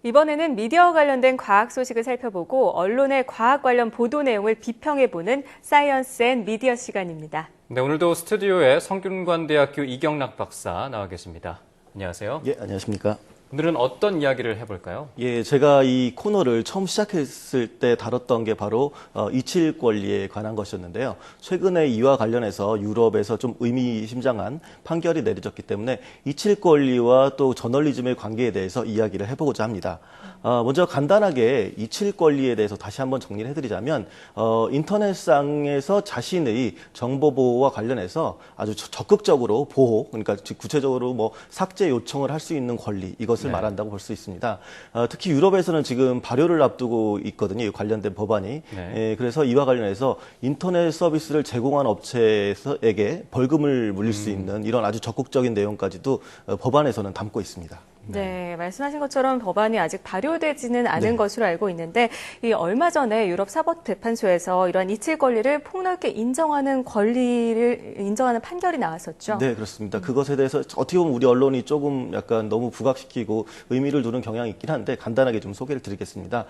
이번에는 미디어와 관련된 과학 소식을 살펴보고 언론의 과학 관련 보도 내용을 비평해보는 사이언스 앤 미디어 시간입니다. 네, 오늘도 스튜디오에 성균관대학교 이경락 박사 나와 계십니다. 안녕하세요. 예, 안녕하십니까. 오늘은 어떤 이야기를 해볼까요? 예, 제가 이 코너를 처음 시작했을 때 다뤘던 게 바로 2.7 권리에 관한 것이었는데요. 최근에 이와 관련해서 유럽에서 좀 의미심장한 판결이 내려졌기 때문에 2.7 권리와 또 저널리즘의 관계에 대해서 이야기를 해보고자 합니다. 먼저 간단하게 2.7 권리에 대해서 다시 한번 정리를 해드리자면 인터넷상에서 자신의 정보 보호와 관련해서 아주 적극적으로 보호, 그러니까 구체적으로 뭐 삭제 요청을 할 수 있는 권리, 이것을 말한다고 볼 수 있습니다. 특히 유럽에서는 지금 발효를 앞두고 있거든요. 관련된 법안이. 네. 그래서 이와 관련해서 인터넷 서비스를 제공한 업체에게 벌금을 물릴 수 있는 이런 아주 적극적인 내용까지도 법안에서는 담고 있습니다. 네, 말씀하신 것처럼 법안이 아직 발효되지는 않은 것으로 알고 있는데 이 얼마 전에 유럽 사법재판소에서 이러한 2.7 권리를 폭넓게 인정하는 판결이 나왔었죠. 네, 그렇습니다. 그것에 대해서 어떻게 보면 우리 언론이 조금 약간 너무 부각시키고 의미를 두는 경향이 있긴 한데 간단하게 좀 소개를 드리겠습니다.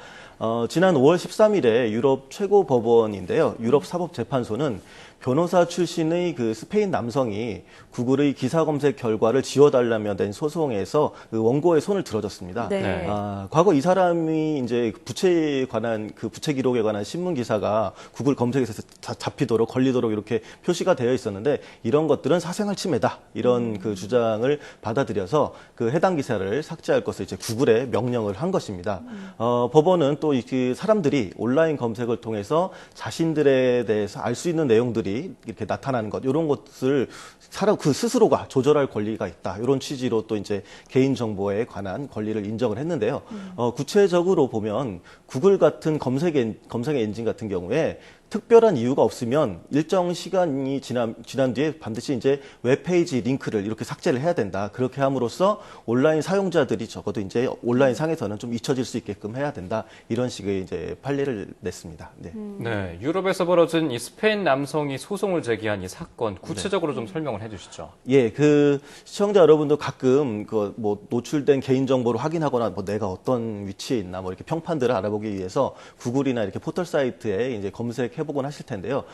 지난 5월 13일에 유럽 최고법원인데요. 유럽 사법재판소는 변호사 출신의 그 스페인 남성이 구글의 기사 검색 결과를 지워달라며 낸 소송에서 그 원고의 손을 들어줬습니다. 네. 과거 이 사람이 이제 부채에 관한 그 부채 기록에 관한 신문 기사가 구글 검색에서 잡히도록 걸리도록 이렇게 표시가 되어 있었는데 이런 것들은 사생활 침해다 이런 그 주장을 받아들여서 그 해당 기사를 삭제할 것을 이제 구글에 명령을 한 것입니다. 법원은 또 그 사람들이 온라인 검색을 통해서 자신들에 대해서 알 수 있는 내용들이 이렇게 나타나는 것, 이런 것을 그 스스로가 조절할 권리가 있다. 이런 취지로 또 이제 개인정보에 관한 권리를 인정을 했는데요. 구체적으로 보면 구글 같은 검색 엔진 같은 경우에 특별한 이유가 없으면 일정 시간이 지난 뒤에 반드시 이제 웹페이지 링크를 이렇게 삭제를 해야 된다. 그렇게 함으로써 온라인 사용자들이 적어도 이제 온라인 상에서는 좀 잊혀질 수 있게끔 해야 된다. 이런 식의 이제 판례를 냈습니다. 네. 네, 유럽에서 벌어진 이 스페인 남성이 소송을 제기한 이 사건 구체적으로 좀 설명을 해주시죠. 예, 그 시청자 여러분도 가끔 그 뭐 노출된 개인 정보를 확인하거나 뭐 내가 어떤 위치에 있나 뭐 이렇게 평판들을 알아보기 위해서 구글이나 이렇게 포털 사이트에 이제 검색해보곤 하실 텐데요.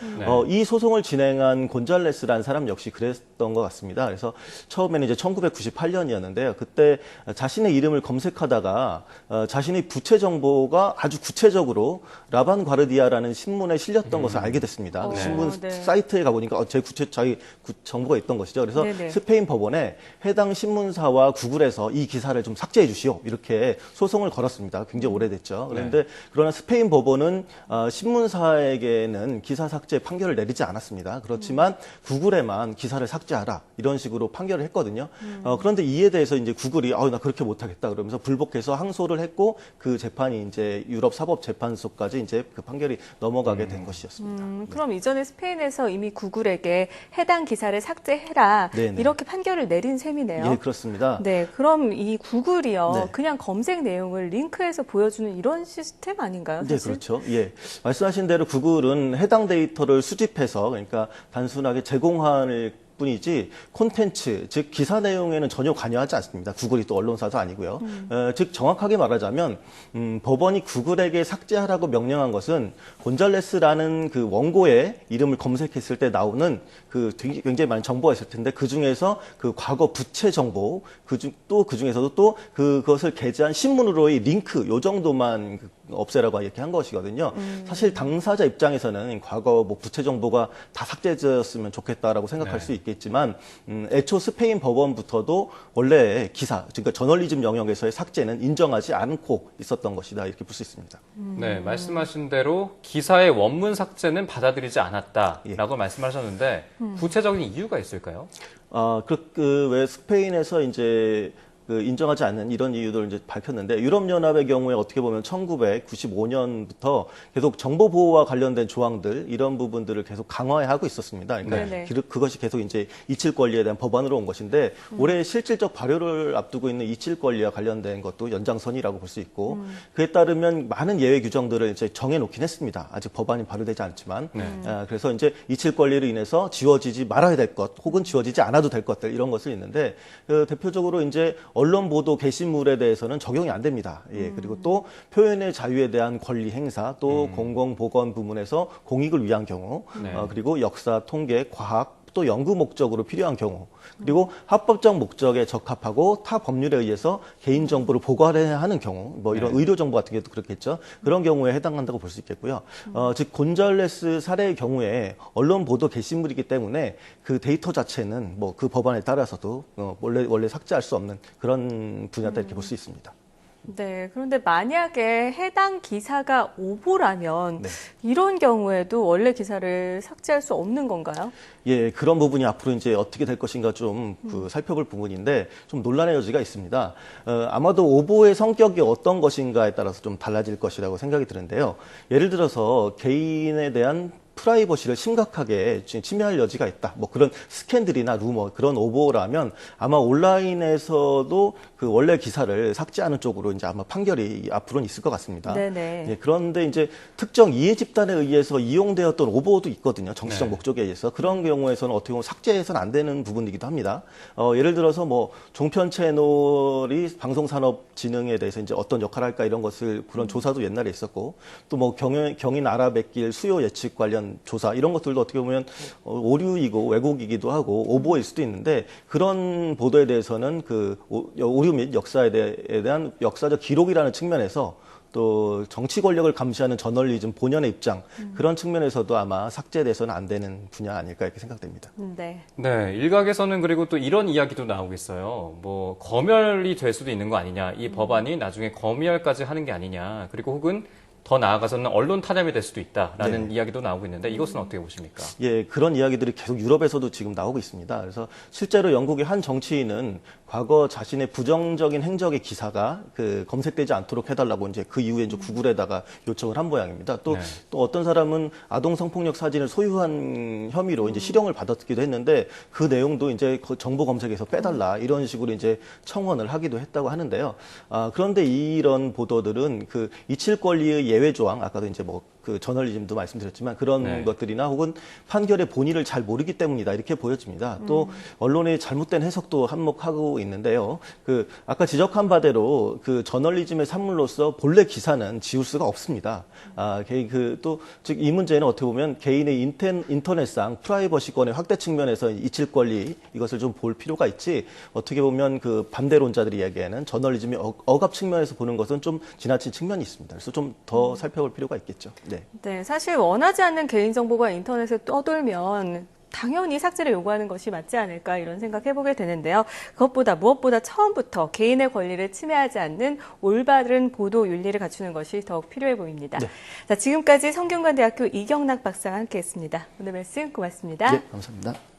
이 소송을 진행한 곤잘레스라는 사람 역시 그랬던 것 같습니다. 그래서 처음에는 이제 1998년이었는데요. 그때 자신의 이름을 검색하다가 자신의 부채 정보가 아주 구체적으로 라반 과르디아라는 신문에 실렸던 것을 알게 됐습니다. 신문 사이트에 가보니까 자기 정보가 있던 것이죠. 그래서 네네. 스페인 법원에 해당 신문사와 구글에서 이 기사를 좀 삭제해 주시오. 이렇게 소송을 걸었습니다. 굉장히 오래됐죠. 그런데 그러나 스페인 법원은 신문사에게는 기사 삭제 판결을 내리지 않았습니다. 그렇지만 구글에만 기사를 삭제하라. 이런 식으로 판결을 했거든요. 그런데 이에 대해서 이제 구글이 나 그렇게 못하겠다. 그러면서 불복해서 항소를 했고 그 재판이 이제 유럽 사법재판소까지 이제 그 판결이 넘어가게 된 것이었습니다. 그럼 이전에 스페인에서 이미 구글에게 해당 기사를 삭제해라 네네. 이렇게 판결을 내린 셈이네요. 예, 그렇습니다. 네, 그럼 이 구글이요 네. 그냥 검색 내용을 링크해서 보여주는 이런 시스템 아닌가요? 네, 사실? 그렇죠. 예. 말씀하신 대로 구글은 해당 데이터를 수집해서 그러니까 단순하게 제공할 뿐이지 콘텐츠, 즉 기사 내용에는 전혀 관여하지 않습니다. 구글이 또 언론사도 아니고요. 즉 정확하게 말하자면 법원이 구글에게 삭제하라고 명령한 것은 곤잘레스라는 그 원고의 이름을 검색했을 때 나오는 그 굉장히 많은 정보가 있을 텐데 그 중에서 그 과거 부채 정보, 그 중에서도 또 그것을 게재한 신문으로의 링크 요 정도만 없애라고 이렇게 한 것이거든요. 사실 당사자 입장에서는 과거 뭐 부채 정보가 다 삭제되었으면 좋겠다라고 생각할 수 있겠지만 애초 스페인 법원부터도 원래 기사, 그러니까 저널리즘 영역에서의 삭제는 인정하지 않고 있었던 것이다 이렇게 볼 수 있습니다. 네, 말씀하신 대로 기사의 원문 삭제는 받아들이지 않았다라고 말씀하셨는데 구체적인 이유가 있을까요? 왜 스페인에서 이제 인정하지 않는 이런 이유들을 이제 밝혔는데 유럽연합의 경우에 어떻게 보면 1995년부터 계속 정보 보호와 관련된 조항들 이런 부분들을 계속 강화하고 있었습니다. 그러니까 그것이 계속 이제 2.7 권리에 대한 법안으로 온 것인데 올해 실질적 발효를 앞두고 있는 2.7 권리와 관련된 것도 연장선이라고 볼 수 있고 그에 따르면 많은 예외 규정들을 이제 정해놓긴 했습니다. 아직 법안이 발효되지 않지만 그래서 이제 2.7 권리로 인해서 지워지지 말아야 될 것 혹은 지워지지 않아도 될 것들 이런 것을 있는데 대표적으로 이제 언론 보도 게시물에 대해서는 적용이 안 됩니다. 예, 그리고 또 표현의 자유에 대한 권리 행사, 또 공공보건 부문에서 공익을 위한 경우, 네. 그리고 역사, 통계, 과학, 또 연구 목적으로 필요한 경우, 그리고 합법적 목적에 적합하고 타 법률에 의해서 개인 정보를 보관해야 하는 경우, 뭐 이런 네. 의료 정보 같은 게도 그렇겠죠. 그런 경우에 해당한다고 볼 수 있겠고요. 즉 곤잘레스 사례의 경우에 언론 보도 게시물이기 때문에 그 데이터 자체는 뭐 그 법안에 따라서도 원래 삭제할 수 없는 그런 분야다 이렇게 볼 수 있습니다. 네, 그런데 만약에 해당 기사가 오보라면 네. 이런 경우에도 원래 기사를 삭제할 수 없는 건가요? 예, 그런 부분이 앞으로 이제 어떻게 될 것인가 좀 살펴볼 부분인데 좀 논란의 여지가 있습니다. 아마도 오보의 성격이 어떤 것인가에 따라서 좀 달라질 것이라고 생각이 드는데요. 예를 들어서 개인에 대한 프라이버시를 심각하게 침해할 여지가 있다. 뭐 그런 스캔들이나 루머, 그런 오보라면 아마 온라인에서도 그 원래 기사를 삭제하는 쪽으로 이제 아마 판결이 앞으로는 있을 것 같습니다. 네네. 예, 그런데 이제 특정 이해 집단에 의해서 이용되었던 오보도 있거든요. 정치적 네. 목적에 의해서. 그런 경우에서는 어떻게 보면 삭제해서는 안 되는 부분이기도 합니다. 예를 들어서 뭐 종편 채널이 방송산업진흥에 대해서 이제 어떤 역할을 할까 이런 것을 그런 조사도 옛날에 있었고 또 뭐 경인 알아뵙길 수요 예측 관련 조사 이런 것들도 어떻게 보면 오류이고 왜곡이기도 하고 오보일 수도 있는데 그런 보도에 대해서는 그 오류 및 역사에 대한 역사적 기록이라는 측면에서 또 정치 권력을 감시하는 저널리즘 본연의 입장 그런 측면에서도 아마 삭제돼서는 안 되는 분야 아닐까 이렇게 생각됩니다. 네. 네, 일각에서는 그리고 또 이런 이야기도 나오고 있어요. 뭐 검열이 될 수도 있는 거 아니냐. 이 법안이 나중에 검열까지 하는 게 아니냐. 그리고 혹은 더 나아가서는 언론 타협이 될 수도 있다라는 이야기도 나오고 있는데 이것은 어떻게 보십니까? 예, 그런 이야기들이 계속 유럽에서도 지금 나오고 있습니다. 그래서 실제로 영국의 한 정치인은 과거 자신의 부정적인 행적의 기사가 검색되지 않도록 해달라고 이제 그 이후에 이제 구글에다가 요청을 한 모양입니다. 또 어떤 사람은 아동 성폭력 사진을 소유한 혐의로 이제 실형을 받았기도 했는데 그 내용도 이제 정보 검색에서 빼달라 이런 식으로 이제 청원을 하기도 했다고 하는데요. 그런데 이런 보도들은 그 이칠 권리의 예외 조항, 아까도 이제 뭐 그 저널리즘도 말씀드렸지만 그런 것들이나 혹은 판결의 본의를 잘 모르기 때문이다 이렇게 보여집니다. 또 언론의 잘못된 해석도 한몫하고 있는데요. 그 아까 지적한 바대로 그 저널리즘의 산물로서 본래 기사는 지울 수가 없습니다. 또 즉 이 문제는 어떻게 보면 개인의 인터넷상 프라이버시권의 확대 측면에서 이칠 권리 이것을 좀 볼 필요가 있지. 어떻게 보면 그 반대론자들이 이야기하는 저널리즘의 억압 측면에서 보는 것은 좀 지나친 측면이 있습니다. 그래서 좀 더 살펴볼 필요가 있겠죠. 네. 네, 사실 원하지 않는 개인정보가 인터넷에 떠돌면 당연히 삭제를 요구하는 것이 맞지 않을까 이런 생각해보게 되는데요. 그것보다 무엇보다 처음부터 개인의 권리를 침해하지 않는 올바른 보도 윤리를 갖추는 것이 더욱 필요해 보입니다. 네. 자, 지금까지 성균관대학교 이경락 박사와 함께했습니다. 오늘 말씀 고맙습니다. 네, 감사합니다.